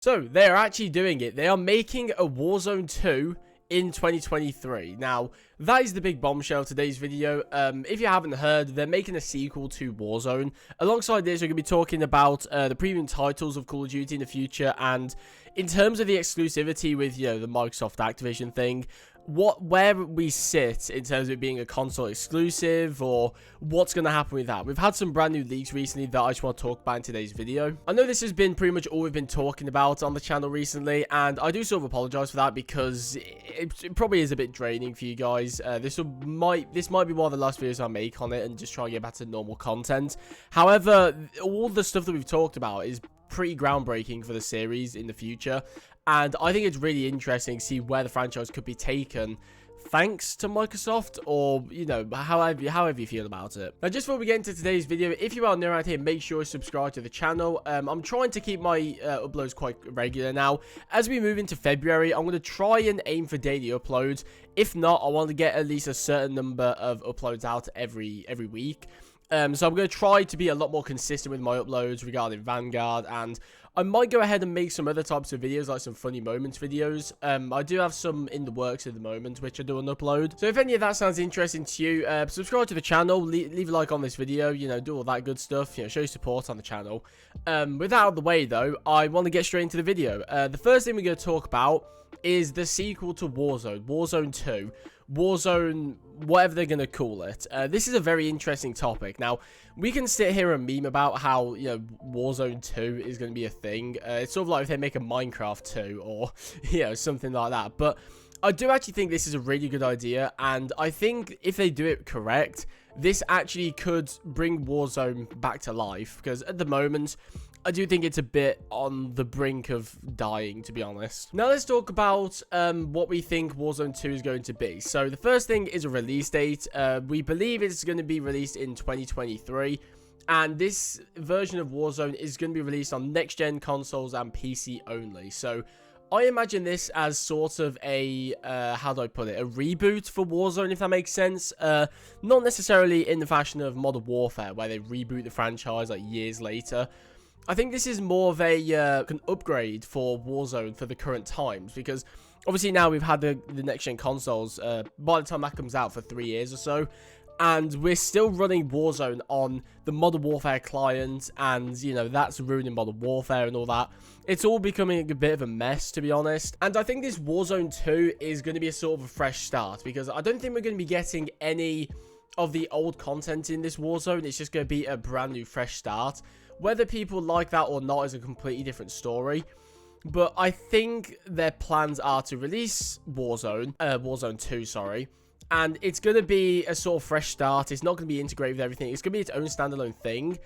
So, they're actually doing it. They are making a Warzone 2 in 2023. Now, that is the big bombshell of today's video. If you haven't heard, they're making a sequel to Warzone. Alongside this, we're going to be talking about the premium titles of Call of Duty in the future, and in terms of the exclusivity with, the Microsoft Activision thing, where we sit in terms of it being a console exclusive, or what's going to happen with that. We've had some brand new leaks recently that I just want to talk about in today's video. I know this has been pretty much all we've been talking about on the channel recently, and I do sort of apologize for that because it probably is a bit draining for you guys. This might be one of the last videos I make on it and just try and get back to normal content. However, all the stuff that we've talked about is pretty groundbreaking for the series in the future, and I think it's really interesting to see where the franchise could be taken thanks to Microsoft, or however you feel about it. Now, just before we get into today's video, if you are new around here, make sure you subscribe to the channel. I'm trying to keep my uploads quite regular now. As we move into February, I'm going to try and aim for daily uploads. If not, I want to get at least a certain number of uploads out every week. So I'm going to try to be a lot more consistent with my uploads regarding Vanguard, and I might go ahead and make some other types of videos, like some funny moments videos. I do have some in the works at the moment, which I do on upload. So if any of that sounds interesting to you, subscribe to the channel, leave a like on this video, do all that good stuff, show your support on the channel. With that out of the way, though, I want to get straight into the video. The first thing we're going to talk about is the sequel to Warzone, Warzone 2. Warzone, whatever they're going to call it. This is a very interesting topic. Now, we can sit here and meme about how, Warzone 2 is going to be a thing. It's sort of like if they make a Minecraft 2 or, something like that. But I do actually think this is a really good idea, and I think if they do it correct, this actually could bring Warzone back to life, because at the moment, I do think it's a bit on the brink of dying, to be honest. Now, let's talk about what we think Warzone 2 is going to be. So, the first thing is a release date. We believe it's going to be released in 2023. And this version of Warzone is going to be released on next-gen consoles and PC only. So, I imagine this as sort of a, how do I put it, a reboot for Warzone, if that makes sense. Not necessarily in the fashion of Modern Warfare, where they reboot the franchise like years later. I think this is more of an upgrade for Warzone for the current times, because obviously now we've had the next-gen consoles by the time that comes out for 3 years or so, and we're still running Warzone on the Modern Warfare client, and, that's ruining Modern Warfare and all that. It's all becoming a bit of a mess, to be honest, and I think this Warzone 2 is going to be a sort of a fresh start, because I don't think we're going to be getting any of the old content in this Warzone. It's just going to be a brand new fresh start. Whether people like that or not is a completely different story. But I think their plans are to release Warzone 2, sorry. And it's going to be a sort of fresh start. It's not going to be integrated with everything. It's going to be its own standalone thing.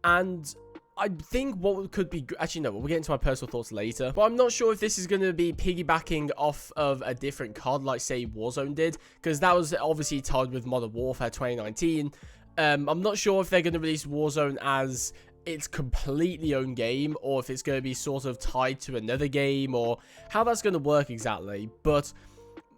And I think what could be... Actually, no, we'll get into my personal thoughts later. But I'm not sure if this is going to be piggybacking off of a different COD, like, say, Warzone did. Because that was obviously tied with Modern Warfare 2019. I'm not sure if they're going to release Warzone as its completely own game, or if it's going to be sort of tied to another game, or how that's going to work exactly. But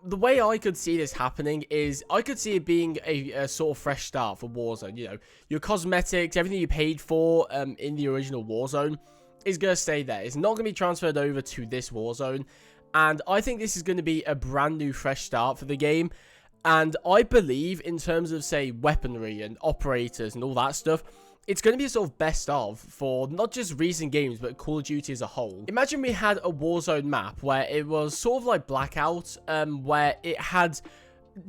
the way I could see this happening is I could see it being a sort of fresh start for Warzone. Your cosmetics, everything you paid for in the original Warzone is going to stay there. It's not going to be transferred over to this Warzone, and I think this is going to be a brand new fresh start for the game. And I believe in terms of, say, weaponry and operators and all that stuff, it's going to be a sort of best of for not just recent games, but Call of Duty as a whole. Imagine we had a Warzone map where it was sort of like Blackout, where it had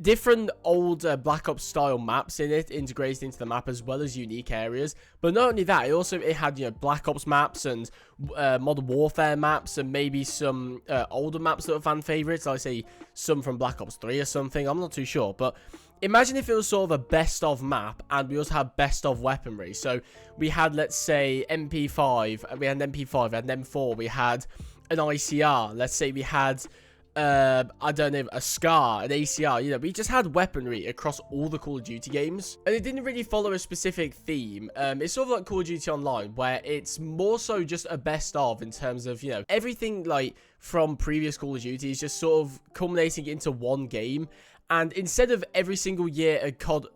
different old Black Ops style maps in it integrated into the map, as well as unique areas. But not only that, it had Black Ops maps and Modern Warfare maps, and maybe some older maps that are fan favorites, like say some from Black Ops 3 or something. I'm not too sure, but imagine if it was sort of a best of map, and we also had best of weaponry. So we had, let's say, MP5, we had an MP5, we had an M4, we had an ICR, let's say we had I don't know, a SCAR, an ACR, we just had weaponry across all the Call of Duty games, and it didn't really follow a specific theme. It's sort of like Call of Duty Online, where it's more so just a best of in terms of, everything like from previous Call of Duty is just sort of culminating into one game. And instead of every single year a COD,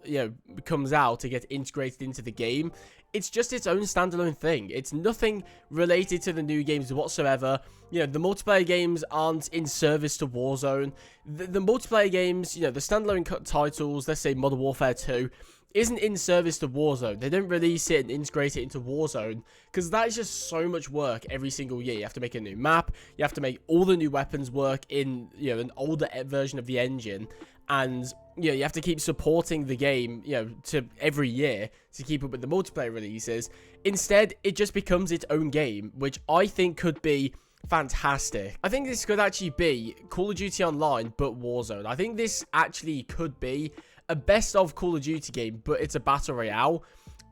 comes out to get integrated into the game, it's just its own standalone thing. It's nothing related to the new games whatsoever. You know, the multiplayer games aren't in service to Warzone. The multiplayer games, you know, the standalone titles, let's say Modern Warfare 2, isn't in service to Warzone. They don't release it and integrate it into Warzone because that is just so much work every single year. You have to make a new map, you have to make all the new weapons work in, you know, an older version of the engine, and you know, you have to keep supporting the game, you know, to every year to keep up with the multiplayer releases. Instead, it just becomes its own game, which I think could be fantastic. I think this could actually be Call of Duty Online but Warzone. I think this actually could be a best of Call of Duty game, but it's a battle royale.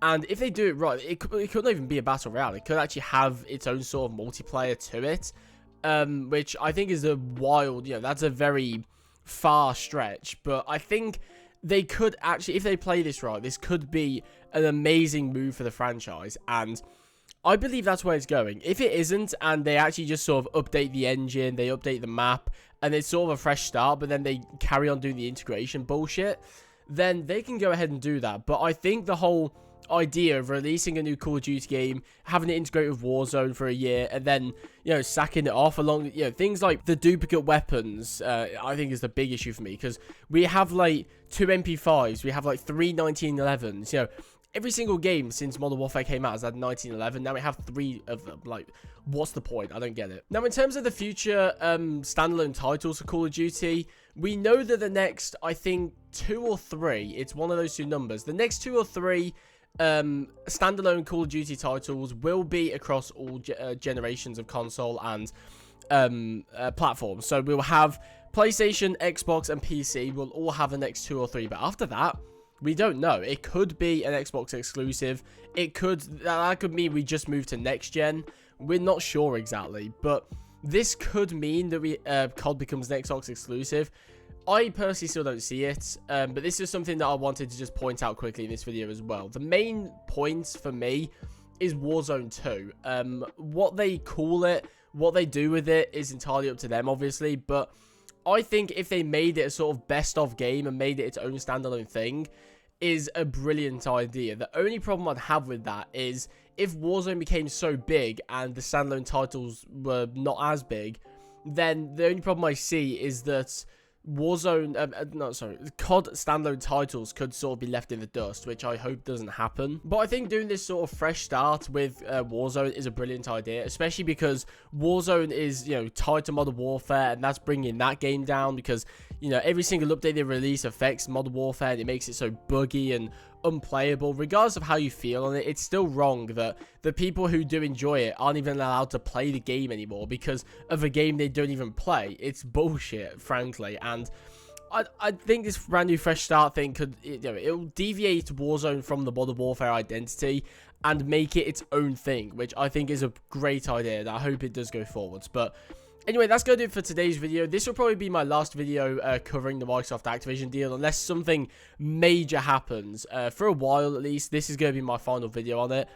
And if they do it right, it could not even be a battle royale. It could actually have its own sort of multiplayer to it, which I think is a wild, you know, that's a very far stretch. But I think they could actually, if they play this right, this could be an amazing move for the franchise. And I believe that's where it's going. If it isn't, and they actually just sort of update the engine, they update the map, and it's sort of a fresh start, but then they carry on doing the integration bullshit, then they can go ahead and do that. But I think the whole idea of releasing a new Call of Duty game, having it integrate with Warzone for a year, and then, you know, sacking it off along, you know, things like the duplicate weapons, I think is the big issue for me, because we have like 2 MP5s, we have like 3 1911s, you know, every single game since Modern Warfare came out has had 1911. Now we have 3 of them. Like, what's the point? I don't get it. Now, in terms of the future standalone titles for Call of Duty, we know that the next, I think, 2 or 3, it's one of those 2 numbers. The next 2 or 3 standalone Call of Duty titles will be across all generations of console and platforms. So we'll have PlayStation, Xbox, and PC will all have the next 2 or 3. But after that, we don't know. It could be an Xbox exclusive. That could mean we just move to next gen. We're not sure exactly, but this could mean that COD becomes an Xbox exclusive. I personally still don't see it, but this is something that I wanted to just point out quickly in this video as well. The main point for me is Warzone 2. What they call it, what they do with it is entirely up to them, obviously, but I think if they made it a sort of best of game and made it its own standalone thing, is a brilliant idea. The only problem I'd have with that is if Warzone became so big and the standalone titles were not as big, then the only problem I see is that COD standalone titles could sort of be left in the dust, which I hope doesn't happen. But I think doing this sort of fresh start with Warzone is a brilliant idea, especially because Warzone is, you know, tied to Modern Warfare, and that's bringing that game down because, you know, every single update they release affects Modern Warfare and it makes it so buggy and unplayable. Regardless of how you feel on it, it's still wrong that the people who do enjoy it aren't even allowed to play the game anymore because of a game they don't even play. It's bullshit, frankly, and I think this brand new fresh start thing could, you know, it'll deviate Warzone from the Modern Warfare identity and make it its own thing, which I think is a great idea, and I hope it does go forwards. But anyway, that's going to do it for today's video. This will probably be my last video covering the Microsoft Activision deal, unless something major happens. For a while, at least, this is going to be my final video on it.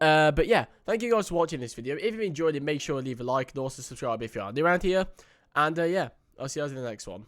But yeah, thank you guys for watching this video. If you enjoyed it, make sure to leave a like and also subscribe if you are new around here. And yeah, I'll see you guys in the next one.